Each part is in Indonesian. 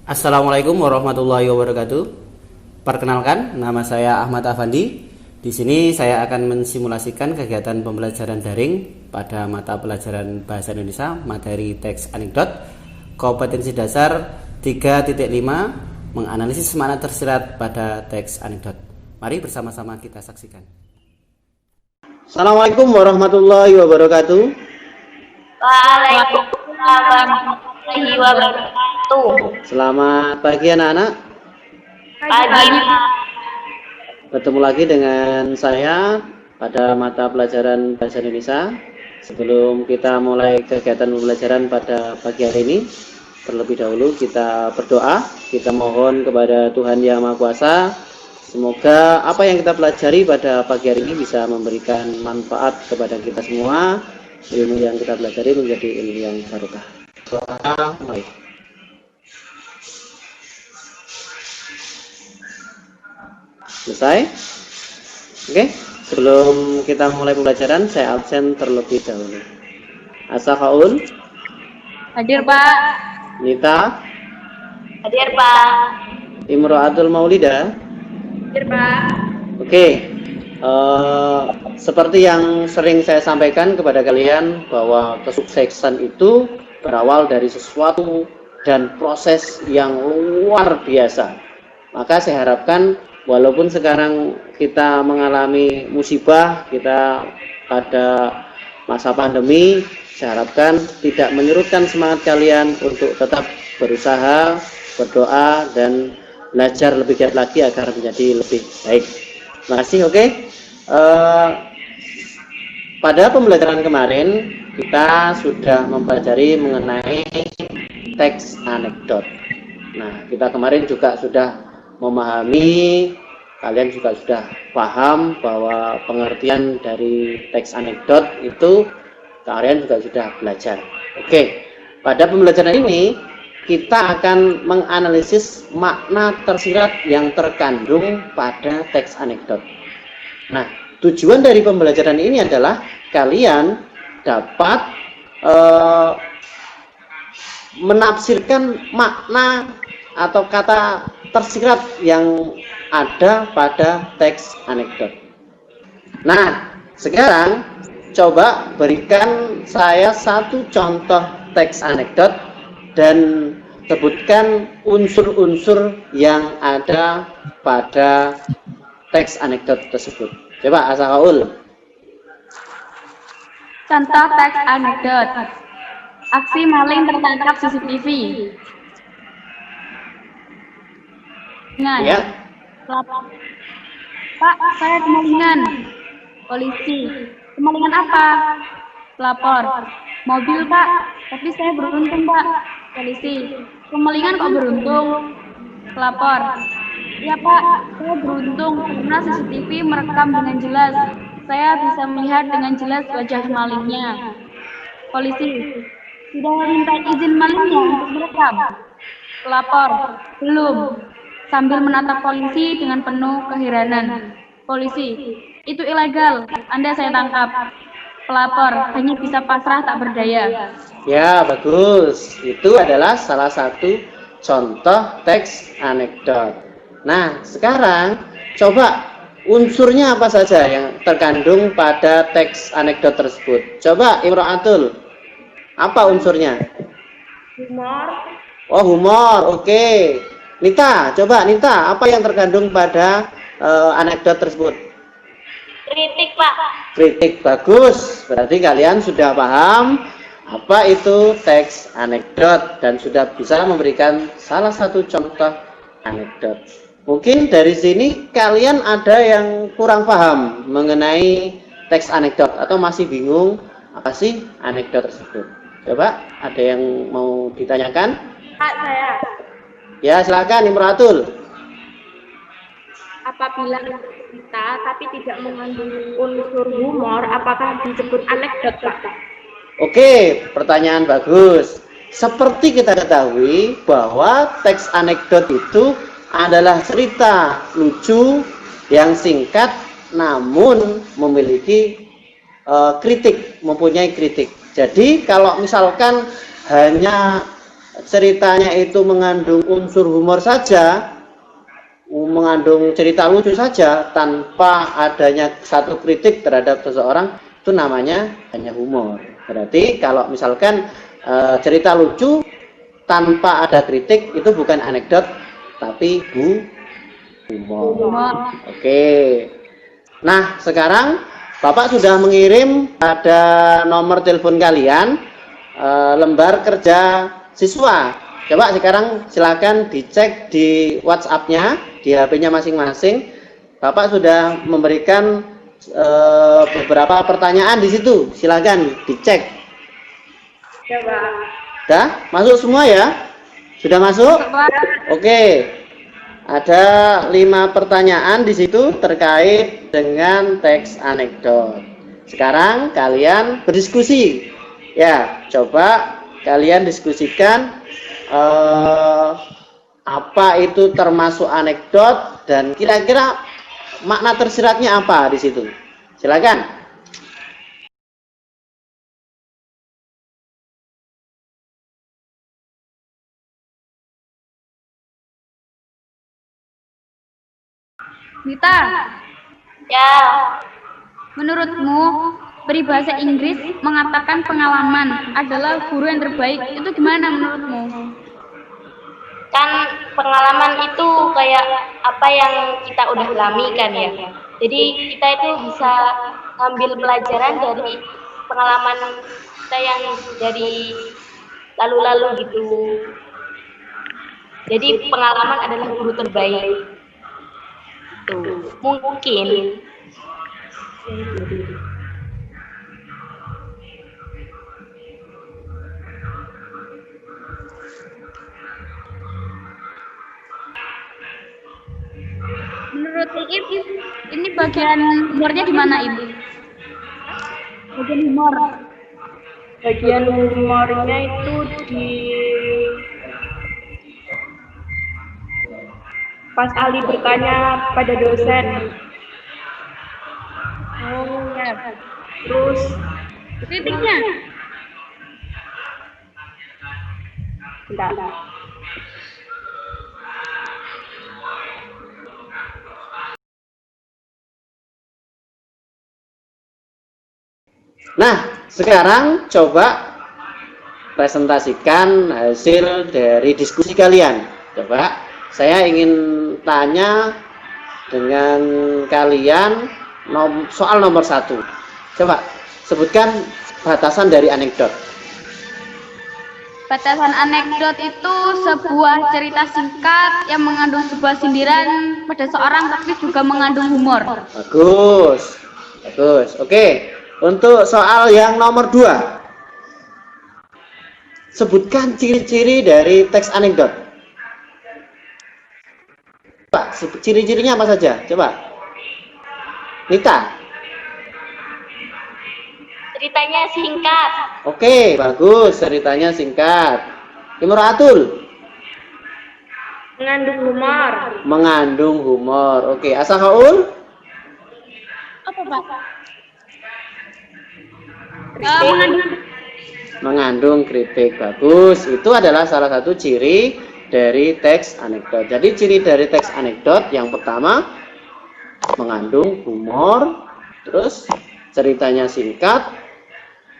Assalamualaikum warahmatullahi wabarakatuh. Perkenalkan, nama saya Ahmad Afandi. Di sini saya akan mensimulasikan kegiatan pembelajaran daring pada mata pelajaran Bahasa Indonesia materi teks anekdot kompetensi dasar 3.5 menganalisis makna tersirat pada teks anekdot. Mari bersama-sama kita saksikan. Assalamualaikum warahmatullahi wabarakatuh. Waalaikumsalam warahmatullahi wabarakatuh. Selamat pagi anak-anak. Pagi. Bertemu lagi dengan saya pada mata pelajaran Bahasa Indonesia. Sebelum kita mulai kegiatan pembelajaran pada pagi hari ini, terlebih dahulu kita berdoa. Kita mohon kepada Tuhan Yang Maha Kuasa, semoga apa yang kita pelajari pada pagi hari ini bisa memberikan manfaat kepada kita semua. Ilmu yang kita pelajari menjadi ilmu yang barokah. Doa mulai. Selesai? Oke, sebelum kita mulai pembelajaran, saya absen terlebih dahulu. Asafaul, Hadir, Pak. Nita, Hadir, Pak. Imro'atul Maulida. Hadir, Pak. Oke, seperti yang sering saya sampaikan kepada kalian bahwa kesuksesan itu berawal dari sesuatu dan proses yang luar biasa. Maka saya harapkan walaupun sekarang kita mengalami musibah, kita pada masa pandemi, saya harapkan tidak menyurutkan semangat kalian untuk tetap berusaha, berdoa, dan belajar lebih giat lagi agar menjadi lebih baik. Terima kasih. Oke. Pada pembelajaran kemarin kita sudah mempelajari mengenai teks anekdot. Nah, kita kemarin juga sudah memahami, kalian juga sudah paham bahwa pengertian dari teks anekdot itu kalian juga sudah belajar. Oke, pada pembelajaran ini kita akan menganalisis makna tersirat yang terkandung pada teks anekdot. Nah, tujuan dari pembelajaran ini adalah kalian dapat menafsirkan makna atau kata tersirat yang ada pada teks anekdot. Nah, sekarang coba berikan saya satu contoh teks anekdot dan sebutkan unsur-unsur yang ada pada teks anekdot tersebut. Coba Asafaul. Contoh teks anekdot. Aksi maling tertangkap CCTV. Ya. Pak, saya kemalingan. Polisi. Kemalingan apa? Pelapor. Mobil, Pak. Tapi saya beruntung, Pak. Polisi. Kemalingan kok beruntung? Pelapor. Ya, Pak. Saya beruntung karena CCTV merekam dengan jelas. Saya bisa melihat dengan jelas wajah malingnya. Polisi. Sudah minta izin malingnya untuk merekam? Pelapor. Belum. Sambil menatap polisi dengan penuh keheranan. Polisi, itu ilegal. Anda saya tangkap. Pelapor, hanya bisa pasrah tak berdaya. Ya, bagus. Itu adalah salah satu contoh teks anekdot. Nah, sekarang coba unsurnya apa saja yang terkandung pada teks anekdot tersebut. Coba Imro'atul, apa unsurnya? Humor. Oh, humor. Oke. Nita, coba Nita, apa yang terkandung pada anekdot tersebut? Kritik, Pak. Kritik, bagus. Berarti kalian sudah paham apa itu teks anekdot dan sudah bisa memberikan salah satu contoh anekdot. Mungkin dari sini kalian ada yang kurang paham mengenai teks anekdot atau masih bingung apa sih anekdot tersebut. Coba ada yang mau ditanyakan? Pak, saya. Ya, silakan Imro'atul. Apabila cerita tapi tidak mengandung unsur humor, apakah disebut anekdot, Pak? Oke, pertanyaan bagus. Seperti kita ketahui bahwa teks anekdot itu adalah cerita lucu yang singkat namun memiliki kritik, mempunyai kritik. Jadi kalau misalkan hanya ceritanya itu mengandung unsur humor saja, mengandung cerita lucu saja tanpa adanya satu kritik terhadap seseorang, itu namanya hanya humor. Berarti kalau misalkan cerita lucu tanpa ada kritik itu bukan anekdot tapi humor. Oke. Nah, sekarang Bapak sudah mengirim ada nomor telepon kalian lembar kerja siswa. Coba sekarang silakan dicek di WhatsApp-nya, di HP-nya masing-masing. Bapak sudah memberikan beberapa pertanyaan di situ. Silakan dicek. Coba. Sudah masuk semua ya? Sudah masuk? Oke. Ada 5 pertanyaan di situ terkait dengan teks anekdot. Sekarang kalian berdiskusi. Ya, coba kalian diskusikan apa itu termasuk anekdot dan kira-kira makna tersiratnya apa di situ. Silakan. Nita, Ya, menurutmu peribahasa Inggris mengatakan pengalaman adalah guru yang terbaik. Itu gimana menurutmu? kan pengalaman itu kayak apa yang kita udah alami kan ya. Jadi kita itu bisa ngambil pelajaran dari pengalaman kita yang dari lalu-lalu gitu. Jadi pengalaman adalah guru terbaik. Tuh, mungkin. Menurut Iib, ini bagian humornya di mana, Ibu? Bagian humor. Bagian humornya itu di pas Ali bertanya pada dosen. Oh, ya. Terus Kritiknya. bentar. Nah, sekarang coba presentasikan hasil dari diskusi kalian. Coba saya ingin tanya dengan kalian soal nomor 1. Coba sebutkan batasan dari anekdot. Batasan anekdot itu sebuah cerita singkat yang mengandung sebuah sindiran pada seorang tapi juga mengandung humor. Bagus. Bagus. Oke. Untuk soal yang nomor 2. Sebutkan ciri-ciri dari teks anekdot. Pak, ciri-cirinya apa saja? Coba. Nita. Ceritanya singkat. Oke, bagus. Ceritanya singkat. Imratul. Mengandung humor. Mengandung humor. Oke, Asahaul. Apa, Pak? Mengandung kritik. Bagus. Itu adalah salah satu ciri dari teks anekdot. Jadi ciri dari teks anekdot yang pertama mengandung humor, terus ceritanya singkat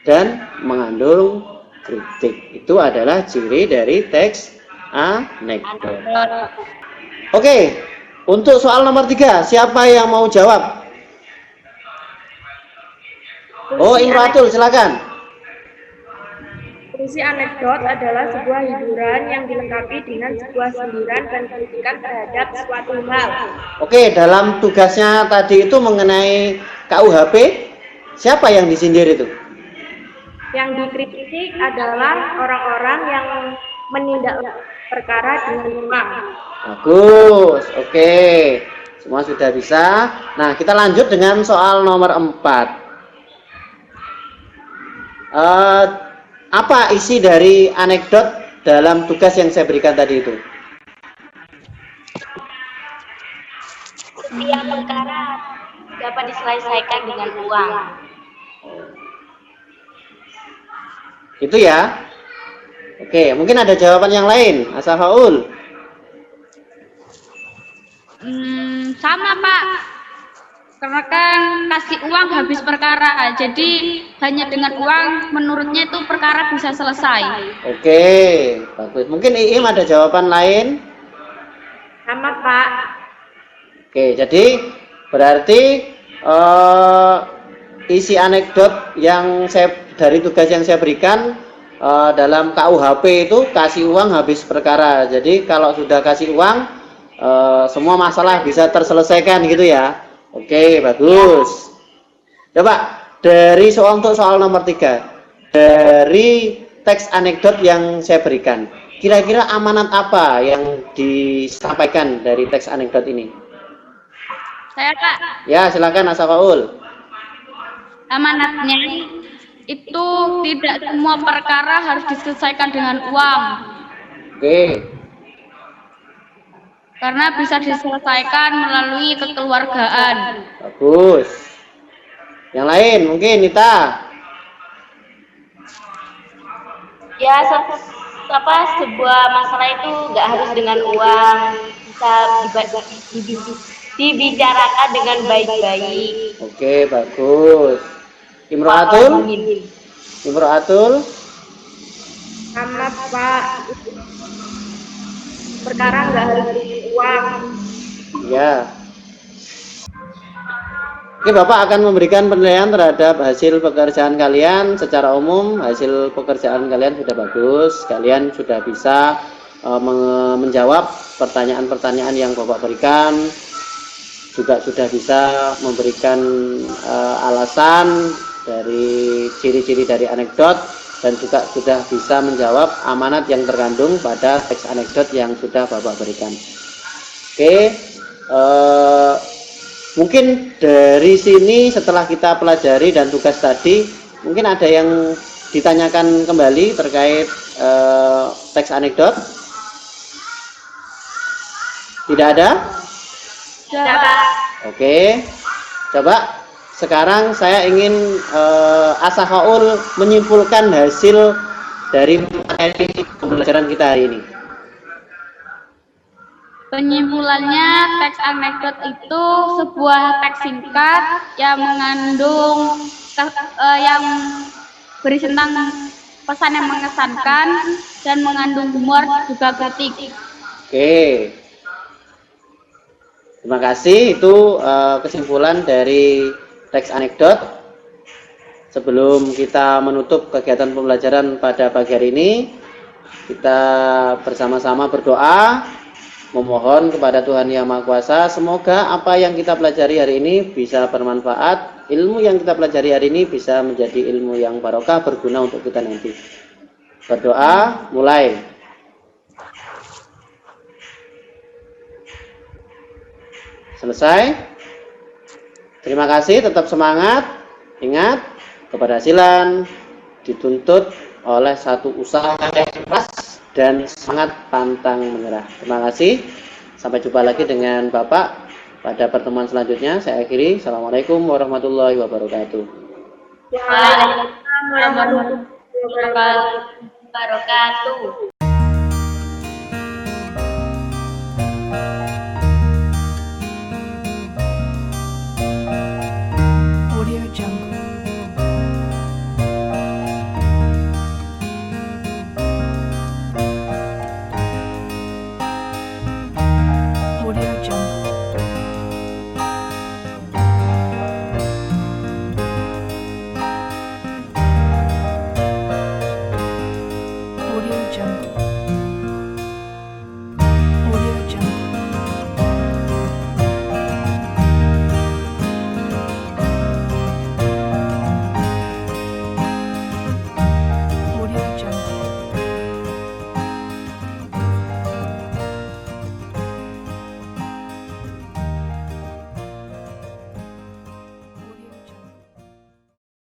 dan mengandung kritik. Itu adalah ciri dari teks anekdot. Oke, untuk soal nomor 3, siapa yang mau jawab? Oh, Imratul, silakan. Fungsi anekdot adalah sebuah hiburan yang dilengkapi dengan sebuah sindiran dan kritikan terhadap suatu hal. Oke, dalam tugasnya tadi itu mengenai KUHP, siapa yang disindir itu? Yang dikritik adalah orang-orang yang menindak perkara dengan lemah. Bagus, oke. Semua sudah bisa. Nah, kita lanjut dengan soal nomor 4. Apa isi dari anekdot dalam tugas yang saya berikan tadi itu? Setiap perkara dapat diselesaikan dengan uang. Itu ya. Oke, mungkin ada jawaban yang lain, Asafaul. Sama Pak. Karena kan kasih uang habis perkara, jadi hanya dengan uang menurutnya itu perkara bisa selesai. Oke, bagus. Mungkin Iim ada jawaban lain? Sama Pak. Oke, jadi berarti isi anekdot yang dari tugas yang saya berikan dalam KUHP itu kasih uang habis perkara. Jadi kalau sudah kasih uang, semua masalah bisa terselesaikan gitu ya. Oke, bagus. Coba dari untuk soal nomor 3, dari teks anekdot yang saya berikan, kira-kira amanat apa yang disampaikan dari teks anekdot ini? Saya Kak. Ya, silakan Asafaul. Amanatnya itu tidak semua perkara harus diselesaikan dengan uang. Oke. Karena bisa diselesaikan melalui kekeluargaan. Bagus. Yang lain mungkin Nita. Ya, sebuah masalah itu nggak harus dengan uang, bisa dibicarakan dengan baik-baik. Oke, bagus. Imro'atul? Imro'atul? Sama Pak. Perkara nggak harus uang. Ya. Oke, Bapak akan memberikan penilaian terhadap hasil pekerjaan kalian. Secara umum, hasil pekerjaan kalian sudah bagus. Kalian sudah bisa menjawab pertanyaan-pertanyaan yang Bapak berikan. Juga sudah bisa memberikan alasan dari ciri-ciri dari anekdot. Dan juga sudah bisa menjawab amanat yang terkandung pada teks anekdot yang sudah Bapak berikan. Oke, mungkin dari sini setelah kita pelajari dan tugas tadi, mungkin ada yang ditanyakan kembali terkait teks anekdot? Tidak ada? Tidak. Oke, coba sekarang saya ingin Asafaul menyimpulkan hasil dari materi pembelajaran kita hari ini. Penyimpulannya, teks anekdot itu sebuah teks singkat yang mengandung yang berisi tentang pesan yang mengesankan dan mengandung humor juga kritik. Oke. Terima kasih, itu kesimpulan dari teks anekdot. Sebelum kita menutup kegiatan pembelajaran pada pagi hari ini, kita bersama-sama berdoa, memohon kepada Tuhan Yang Maha Kuasa, semoga apa yang kita pelajari hari ini bisa bermanfaat, ilmu yang kita pelajari hari ini bisa menjadi ilmu yang barokah, berguna untuk kita nanti. Berdoa, mulai. Selesai. Terima kasih, tetap semangat. Ingat, keberhasilan dituntut oleh satu usaha yang keras dan semangat pantang menyerah. Terima kasih. Sampai jumpa lagi dengan Bapak pada pertemuan selanjutnya. Saya akhiri. Assalamualaikum warahmatullahi wabarakatuh. Waalaikumsalam warahmatullahi wabarakatuh.